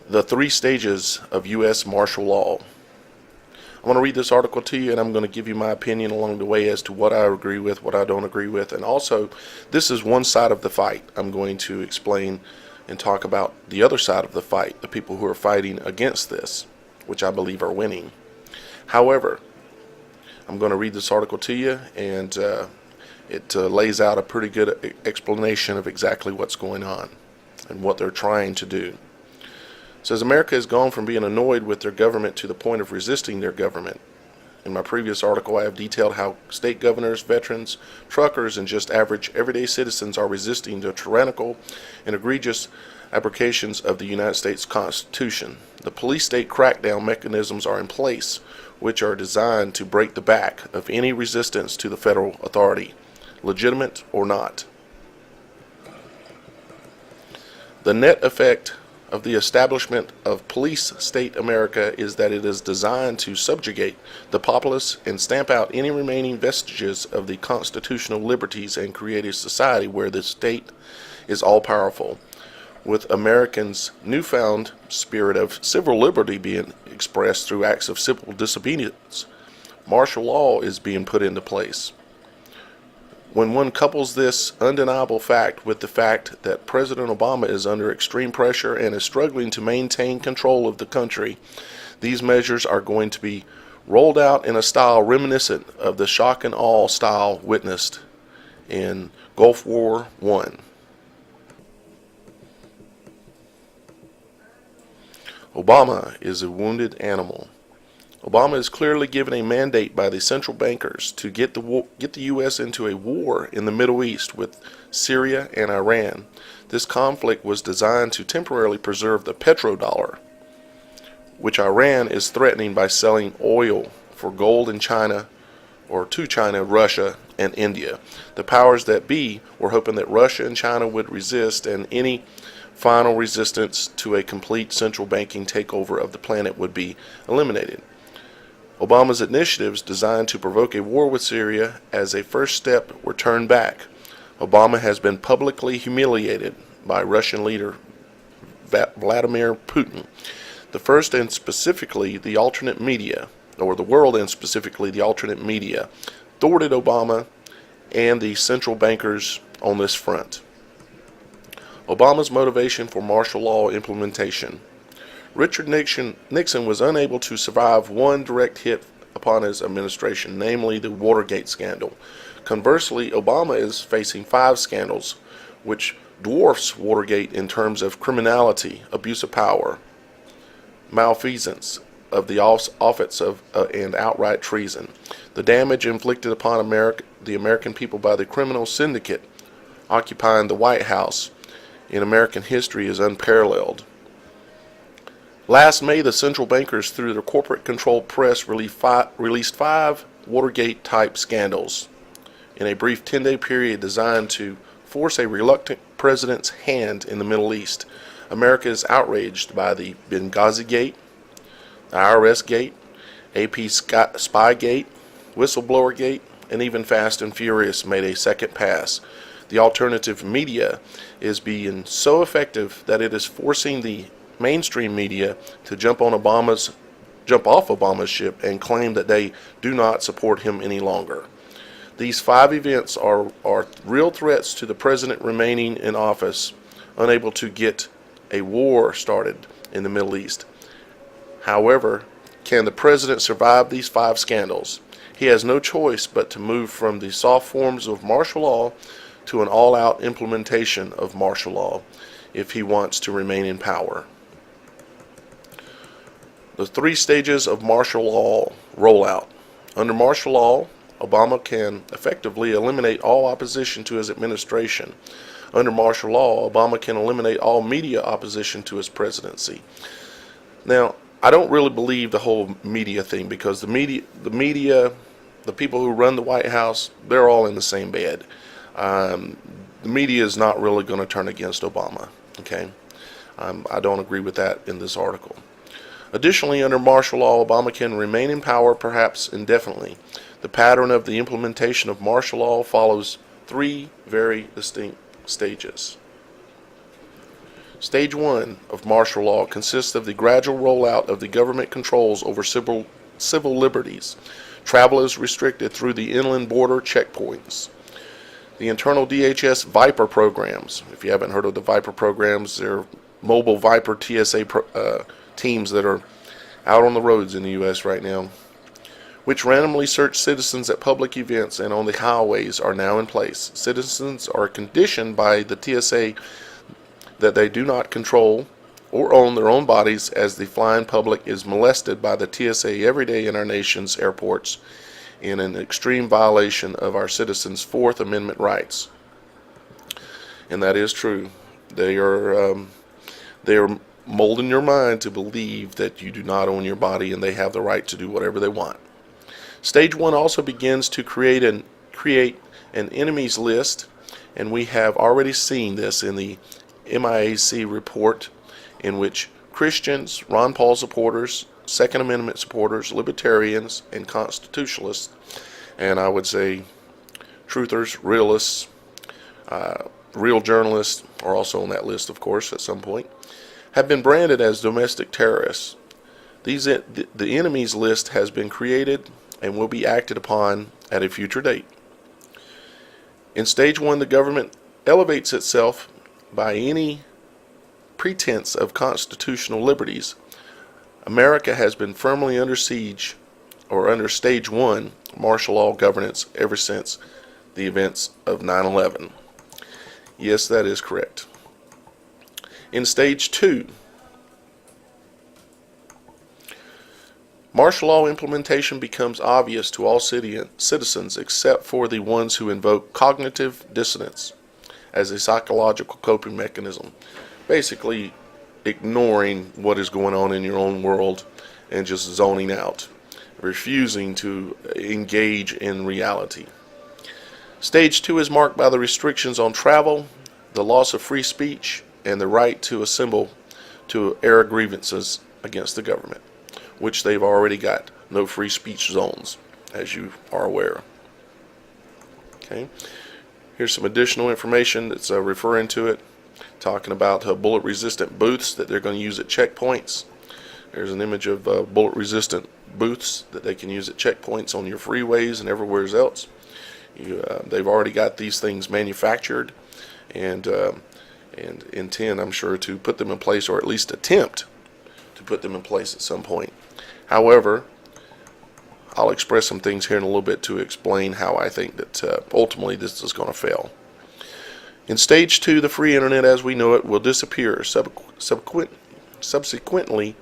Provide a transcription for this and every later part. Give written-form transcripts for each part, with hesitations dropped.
The three stages of U.S. martial law. I'm going to read this article to you, and I'm going to give you my opinion along the way as to what I agree with, what I don't agree with, and also this is one side of the fight. I'm going to explain and talk about the other side of the fight, the people who are fighting against this, which I believe are winning. However, I'm going to read this article to you, and it lays out a pretty good explanation of exactly what's going on and what they're trying to do. It says America has gone from being annoyed with their government to the point of resisting their government. In my previous article, I have detailed how state governors, veterans, truckers, and just average everyday citizens are resisting the tyrannical and egregious applications of the United States Constitution. The police state crackdown mechanisms are in place, which are designed to break the back of any resistance to the federal authority, legitimate or not. The net effect of the establishment of police state America is that it is designed to subjugate the populace and stamp out any remaining vestiges of the constitutional liberties and create a society where the state is all powerful, with Americans' newfound spirit of civil liberty being expressed through acts of civil disobedience. Martial law is being put into place. When one couples this undeniable fact with the fact that President Obama is under extreme pressure and is struggling to maintain control of the country, these measures are going to be rolled out in a style reminiscent of the shock and awe style witnessed in Gulf War I. Obama is a wounded animal. Obama is clearly given a mandate by the central bankers to get the U.S. into a war in the Middle East with Syria and Iran. This conflict was designed to temporarily preserve the petrodollar, which Iran is threatening by selling oil for gold in China, or to China, Russia, and India. The powers that be were hoping that Russia and China would resist, and any final resistance to a complete central banking takeover of the planet would be eliminated. Obama's initiatives designed to provoke a war with Syria as a first step were turned back. Obama has been publicly humiliated by Russian leader Vladimir Putin. The first and specifically the alternate media, or the world and specifically the alternate media, thwarted Obama and the central bankers on this front. Obama's motivation for martial law implementation. Richard Nixon was unable to survive one direct hit upon his administration, namely the Watergate scandal. Conversely, Obama is facing 5 scandals, which dwarfs Watergate in terms of criminality, abuse of power, malfeasance of the office of and outright treason. The damage inflicted upon the American people by the criminal syndicate occupying the White House in American history is unparalleled. Last May, the central bankers, through their corporate-controlled press, released 5 Watergate-type scandals in a brief 10-day period designed to force a reluctant president's hand in the Middle East. America is outraged by the Benghazi Gate, the IRS Gate, AP Spy Gate, Whistleblower Gate, and even Fast and Furious made a second pass. The alternative media is being so effective that it is forcing the mainstream media to jump off Obama's ship and claim that they do not support him any longer. These 5 events are real threats to the president remaining in office, unable to get a war started in the Middle East. However, can the president survive these 5 scandals? He has no choice but to move from the soft forms of martial law to an all-out implementation of martial law if he wants to remain in power. The 3 stages of martial law rollout. Under martial law, Obama can effectively eliminate all opposition to his administration. Under martial law, Obama can eliminate all media opposition to his presidency. Now, I don't really believe the whole media thing, because the media, the people who run the White House, they're all in the same bed. The media is not really going to turn against Obama. Okay, I don't agree with that in this article. Additionally, under martial law, Obama can remain in power perhaps indefinitely. The pattern of the implementation of martial law follows 3 very distinct stages. Stage 1 of martial law consists of the gradual rollout of the government controls over civil liberties. Travel is restricted through the inland border checkpoints. The internal DHS Viper programs. If you haven't heard of the Viper programs, they're mobile Viper TSA teams that are out on the roads in the U.S. right now, which randomly search citizens at public events and on the highways, are now in place. Citizens are conditioned by the TSA that they do not control or own their own bodies, as the flying public is molested by the TSA every day in our nation's airports, in an extreme violation of our citizens' Fourth Amendment rights. And that is true. They are molding your mind to believe that you do not own your body and they have the right to do whatever they want. Stage 1 also begins to create an enemies list, and we have already seen this in the MIAC report, in which Christians, Ron Paul supporters, Second Amendment supporters, libertarians, and constitutionalists, and I would say truthers, realists, real journalists are also on that list, of course, at some point, have been branded as domestic terrorists. The enemies list has been created and will be acted upon at a future date. In Stage 1, the government elevates itself by any pretense of constitutional liberties. America has been firmly under siege, or under Stage 1 martial law governance, ever since the events of 9/11. Yes, that is correct. In Stage 2, martial law implementation becomes obvious to all citizens except for the ones who invoke cognitive dissonance as a psychological coping mechanism, basically ignoring what is going on in your own world and just zoning out, refusing to engage in reality. Stage 2 is marked by the restrictions on travel, the loss of free speech, and the right to assemble to air grievances against the government, which they've already got no free speech zones, as you are aware. Okay. Here's some additional information that's referring to it, talking about bullet-resistant booths that they're going to use at checkpoints. There's an image of bullet-resistant booths that they can use at checkpoints on your freeways and everywhere else. They've already got these things manufactured and intend, I'm sure, to put them in place, or at least attempt to put them in place at some point. However, I'll express some things here in a little bit to explain how I think that ultimately this is going to fail. In Stage 2, the free internet as we know it will disappear. Subsequently,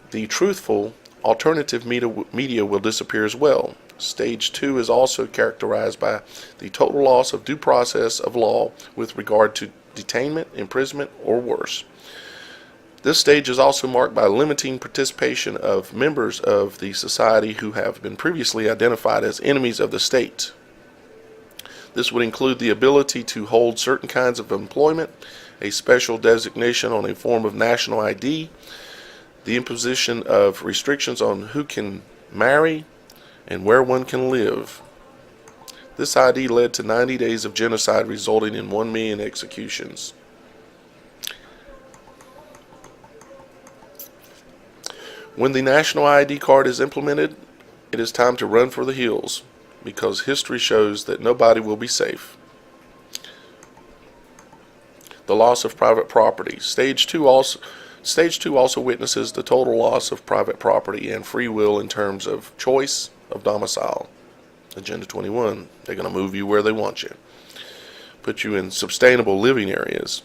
the truthful alternative media will disappear as well. Stage 2 is also characterized by the total loss of due process of law with regard to detainment, imprisonment, or worse. This stage is also marked by limiting participation of members of the society who have been previously identified as enemies of the state. This would include the ability to hold certain kinds of employment, a special designation on a form of national ID, the imposition of restrictions on who can marry and where one can live. This ID led to 90 days of genocide, resulting in 1 million executions. When the national ID card is implemented, it is time to run for the hills, because history shows that nobody will be safe. The loss of private property. Stage 2 also witnesses the total loss of private property and free will in terms of choice of domicile. Agenda 21, they're going to move you where they want you, put you in sustainable living areas.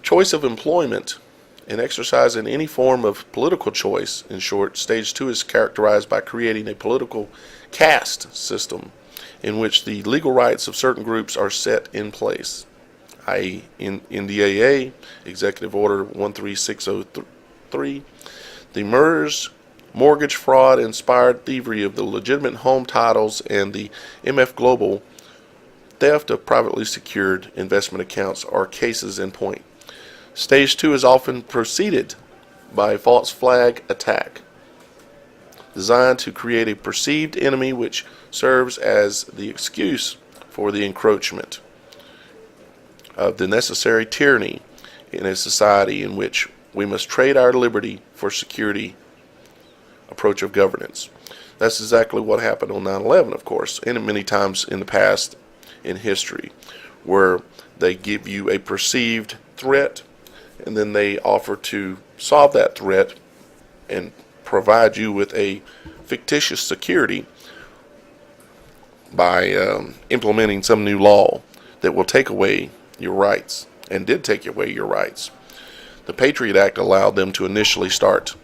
Choice of employment and exercising any form of political choice. In short, Stage 2 is characterized by creating a political caste system in which the legal rights of certain groups are set in place, i.e. in NDAA, Executive Order 13603, the murders, mortgage fraud, inspired thievery of the legitimate home titles, and the MF Global theft of privately secured investment accounts are cases in point. Stage 2 is often preceded by a false flag attack, designed to create a perceived enemy which serves as the excuse for the encroachment of the necessary tyranny in a society in which we must trade our liberty for security approach of governance. That's exactly what happened on 9/11, of course, and many times in the past in history, where they give you a perceived threat and then they offer to solve that threat and provide you with a fictitious security by implementing some new law that will take away your rights, and did take away your rights. The Patriot Act allowed them to initially start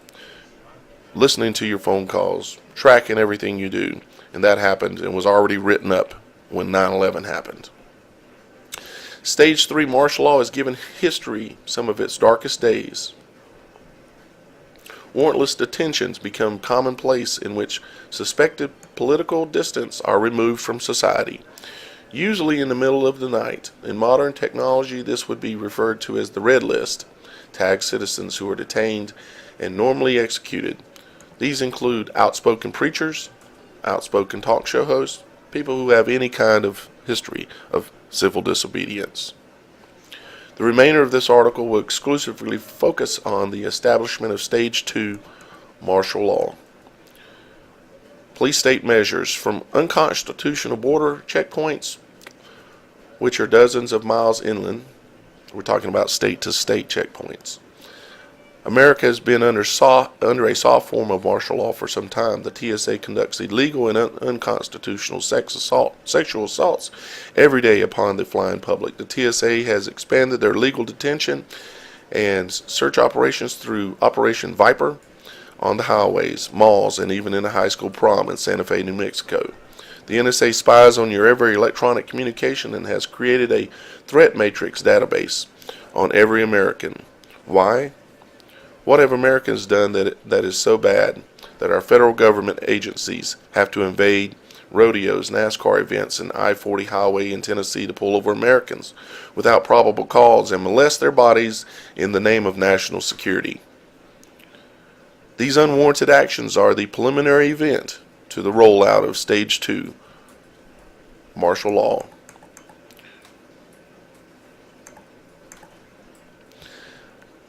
listening to your phone calls, tracking everything you do, and that happened and was already written up when 9/11 happened. Stage 3 martial law has given history some of its darkest days. Warrantless detentions become commonplace in which suspected political dissidents are removed from society, usually in the middle of the night. In modern technology, this would be referred to as the red list. Tag citizens who are detained and normally executed. These include outspoken preachers, outspoken talk show hosts, people who have any kind of history of civil disobedience. The remainder of this article will exclusively focus on the establishment of Stage 2 martial law. Police state measures from unconstitutional border checkpoints, which are dozens of miles inland. We're talking about state-to-state checkpoints. America has been under a soft form of martial law for some time. The TSA conducts illegal and unconstitutional sexual assaults every day upon the flying public. The TSA has expanded their legal detention and search operations through Operation Viper on the highways, malls, and even in a high school prom in Santa Fe, New Mexico. The NSA spies on your every electronic communication and has created a threat matrix database on every American. Why? What have Americans done that is so bad that our federal government agencies have to invade rodeos, NASCAR events, and I-40 highway in Tennessee to pull over Americans without probable cause and molest their bodies in the name of national security? These unwarranted actions are the preliminary event to the rollout of Stage 2 martial law.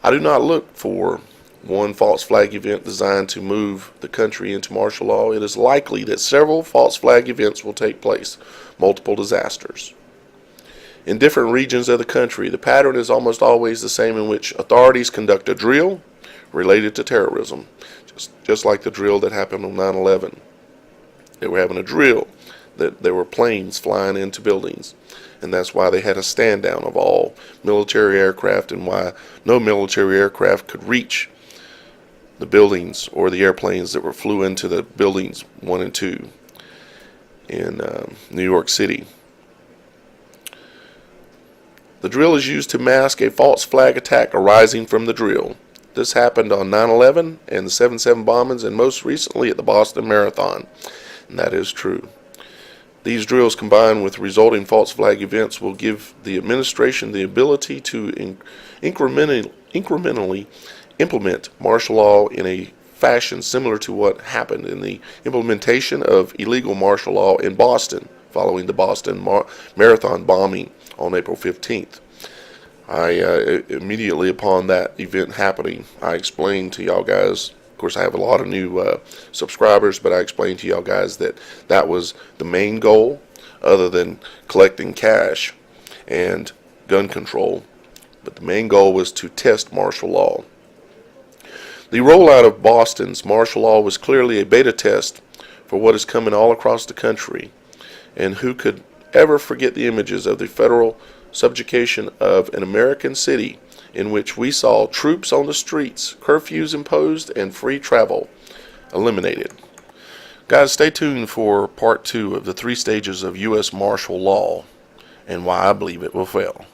I do not look for one false flag event designed to move the country into martial law. It is likely that several false flag events will take place, multiple disasters. In different regions of the country, the pattern is almost always the same, in which authorities conduct a drill related to terrorism, just like the drill that happened on 9/11. They were having a drill that there were planes flying into buildings, and that's why they had a stand down of all military aircraft and why no military aircraft could reach the buildings or the airplanes that were flew into the buildings 1 and 2 in New York City. The drill is used to mask a false flag attack arising from the drill. This happened on 9/11 and the 7/7 bombings, and most recently at the Boston Marathon, and that is true. These drills, combined with resulting false flag events, will give the administration the ability to incrementally implement martial law in a fashion similar to what happened in the implementation of illegal martial law in Boston following the Boston Marathon bombing on April 15th. Immediately upon that event happening, I explained to y'all guys. Of course, I have a lot of new subscribers, but I explained to y'all guys that that was the main goal, other than collecting cash and gun control. But the main goal was to test martial law. The rollout of Boston's martial law was clearly a beta test for what is coming all across the country. And who could ever forget the images of the federal subjugation of an American city in which we saw troops on the streets, curfews imposed, and free travel eliminated. Guys, stay tuned for part 2 of the 3 stages of U.S. martial law and why I believe it will fail.